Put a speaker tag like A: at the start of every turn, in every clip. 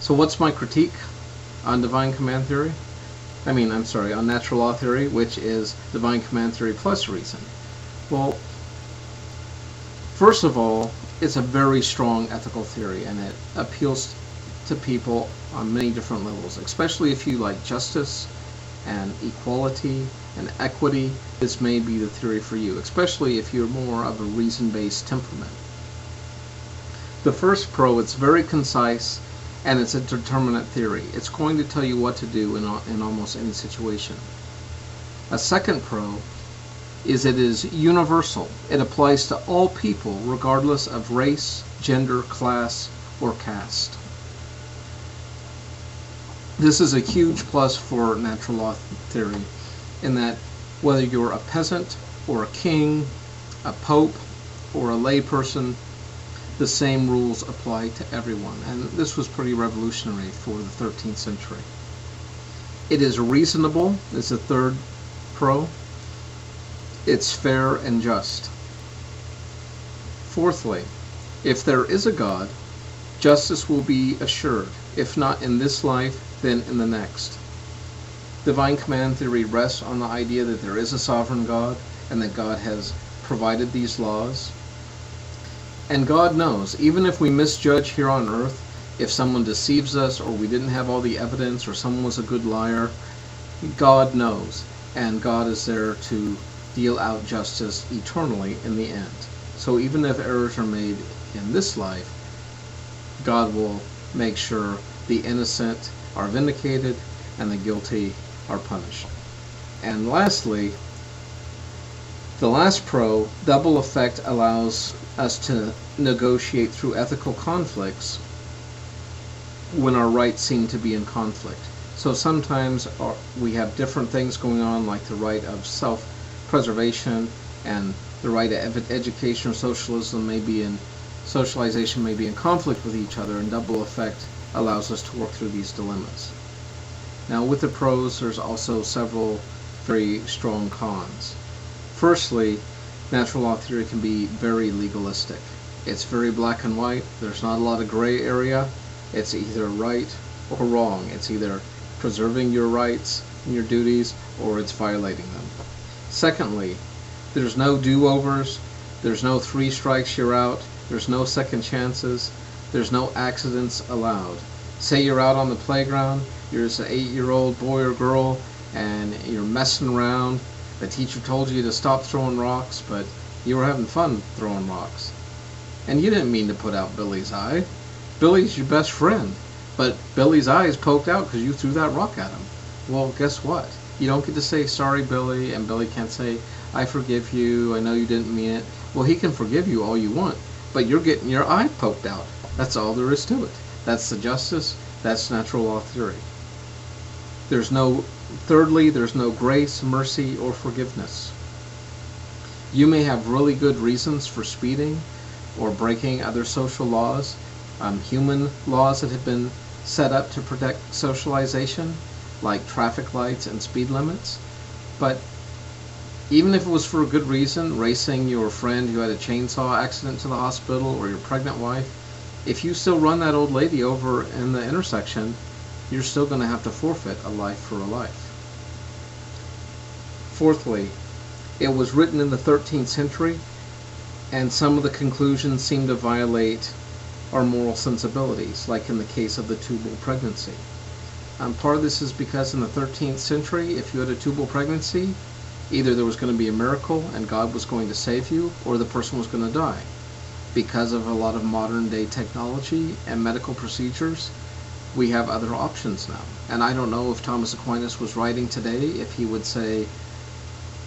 A: So what's my critique on divine command theory? On natural law theory, which is divine command theory plus reason. Well, first of all, it's a very strong ethical theory, and it appeals to people on many different levels, especially if you like justice and equality and equity. This may be the theory for you, especially if you're more of a reason-based temperament. The first pro, it's very concise, and it's a determinate theory. It's going to tell you what to do in almost any situation. A second pro is it is universal. It applies to all people regardless of race, gender, class, or caste. This is a huge plus for natural law theory, in that whether you're a peasant or a king, a pope, or a layperson, the same rules apply to everyone. And this was pretty revolutionary for the 13th century. It is reasonable is the third pro. It's fair and just. Fourthly, if there is a God, justice will be assured, if not in this life, then in the next. Divine command theory rests on the idea that there is a sovereign God and that God has provided these laws. And God knows, even if we misjudge here on earth, if someone deceives us or we didn't have all the evidence or someone was a good liar, God knows, and God is there to deal out justice eternally in the end. So even if errors are made in this life, God will make sure the innocent are vindicated and the guilty are punished. And lastly, the last pro, double effect, allows us to negotiate through ethical conflicts when our rights seem to be in conflict. So sometimes we have different things going on, like the right of self-preservation and the right of education or socialization may be in conflict with each other, and double effect allows us to work through these dilemmas. Now, with the pros, there's also several very strong cons. Firstly, natural law theory can be very legalistic. It's very black and white. There's not a lot of gray area. It's either right or wrong. It's either preserving your rights and your duties, or it's violating them. Secondly, there's no do-overs. There's no 3 strikes, you're out. There's no second chances. There's no accidents allowed. Say you're out on the playground, you're just an 8-year-old boy or girl, and you're messing around. The teacher told you to stop throwing rocks, but you were having fun throwing rocks. And you didn't mean to put out Billy's eye. Billy's your best friend, but Billy's eye is poked out because you threw that rock at him. Well, guess what? You don't get to say, sorry, Billy, and Billy can't say, I forgive you, I know you didn't mean it. Well, he can forgive you all you want, but you're getting your eye poked out. That's all there is to it. That's the justice. That's natural law theory. Thirdly, there's no grace, mercy, or forgiveness. You may have really good reasons for speeding or breaking other social laws, human laws that have been set up to protect socialization, like traffic lights and speed limits. But even if it was for a good reason, racing your friend who had a chainsaw accident to the hospital, or your pregnant wife, if you still run that old lady over in the intersection, you're still going to have to forfeit a life for a life. Fourthly, it was written in the 13th century, and some of the conclusions seem to violate our moral sensibilities, like in the case of the tubal pregnancy. Part of this is because in the 13th century, if you had a tubal pregnancy, either there was going to be a miracle and God was going to save you, or the person was going to die. Because of a lot of modern day technology and medical procedures, we have other options now. And I don't know if Thomas Aquinas was writing today, if he would say,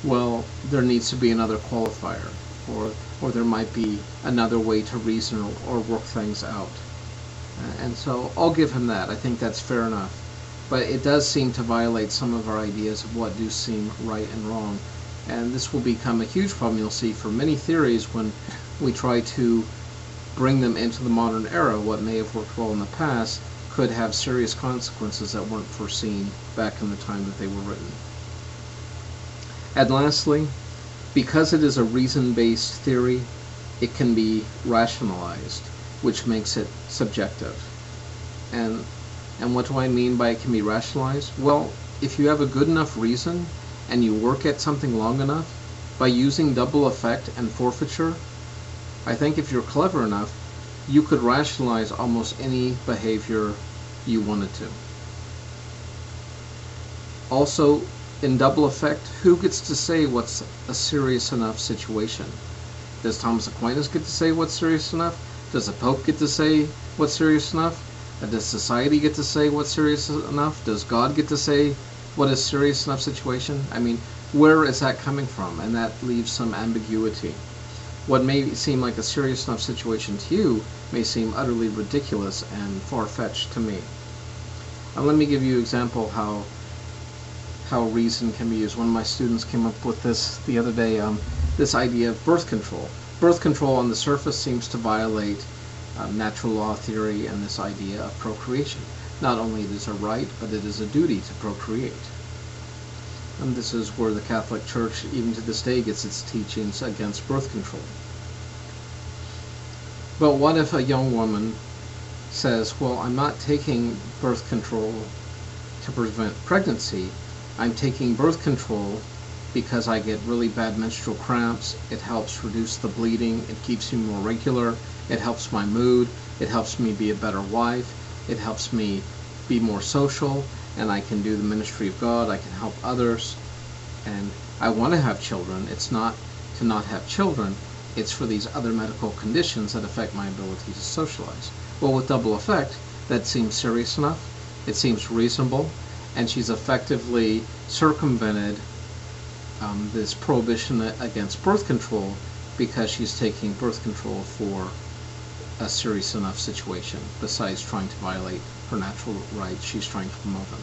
A: well, there needs to be another qualifier, or there might be another way to reason or work things out. And so I'll give him that. I think that's fair enough. But it does seem to violate some of our ideas of what do seem right and wrong. And this will become a huge problem, you'll see, for many theories when we try to bring them into the modern era. What may have worked well in the past could have serious consequences that weren't foreseen back in the time that they were written. And lastly, because it is a reason-based theory, it can be rationalized, which makes it subjective. And And what do I mean by it can be rationalized? Well, if you have a good enough reason and you work at something long enough, by using double effect and forfeiture, I think if you're clever enough, you could rationalize almost any behavior you wanted to. Also, in double effect, who gets to say what's a serious enough situation? Does Thomas Aquinas get to say what's serious enough? Does the Pope get to say what's serious enough? Does society get to say what's serious enough? Does God get to say what is serious enough situation? I mean, where is that coming from? And that leaves some ambiguity. What may seem like a serious enough situation to you may seem utterly ridiculous and far-fetched to me. Let me give you an example how reason can be used. One of my students came up with this the other day, this idea of birth control. Birth control on the surface seems to violate natural law theory and this idea of procreation. Not only it is a right, but it is a duty to procreate. And this is where the Catholic Church, even to this day, gets its teachings against birth control. But what if a young woman says, well, I'm not taking birth control to prevent pregnancy, I'm taking birth control because I get really bad menstrual cramps, it helps reduce the bleeding, it keeps me more regular, it helps my mood, it helps me be a better wife, it helps me be more social, and I can do the ministry of God, I can help others, and I want to have children. It's not to not have children, it's for these other medical conditions that affect my ability to socialize. Well, with double effect, that seems serious enough, it seems reasonable, and she's effectively circumvented this prohibition against birth control because she's taking birth control for a serious enough situation. Besides trying to violate her natural rights, she's trying to promote them.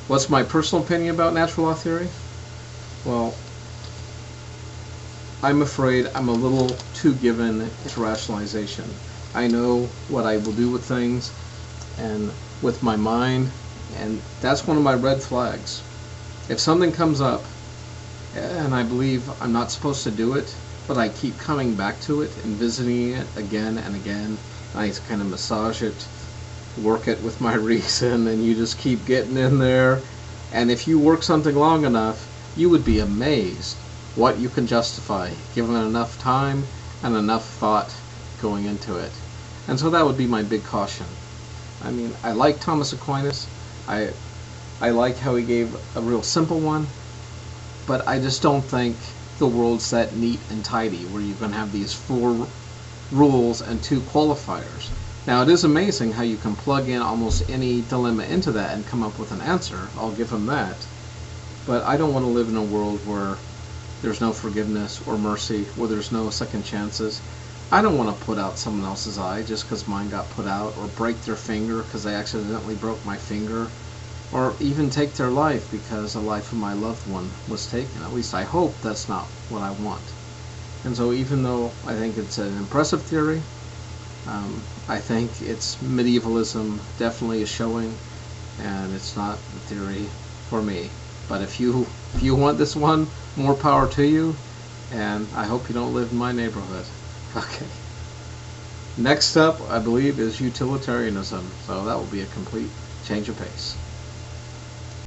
A: What's my personal opinion about natural law theory? Well, I'm afraid I'm a little too given to rationalization. I know what I will do with things and with my mind, and that's one of my red flags. If something comes up and I believe I'm not supposed to do it, but I keep coming back to it and visiting it again and again, and I kind of massage it, work it with my reason, and you just keep getting in there. And if you work something long enough, you would be amazed what you can justify, given enough time and enough thought going into it. And so that would be my big caution. I mean, I like Thomas Aquinas. I like how he gave a real simple one, but I just don't think the world's that neat and tidy where you're going to have these 4 rules and 2 qualifiers. Now, it is amazing how you can plug in almost any dilemma into that and come up with an answer. I'll give him that. But I don't want to live in a world where there's no forgiveness or mercy, where there's no second chances. I don't want to put out someone else's eye just because mine got put out, or break their finger because I accidentally broke my finger, or even take their life because the life of my loved one was taken. At least I hope that's not what I want. And so even though I think it's an impressive theory, I think its medievalism definitely is showing, and it's not a theory for me. But if you want this one, more power to you, and I hope you don't live in my neighborhood. Okay. Next up, I believe, is utilitarianism, so that will be a complete change of pace.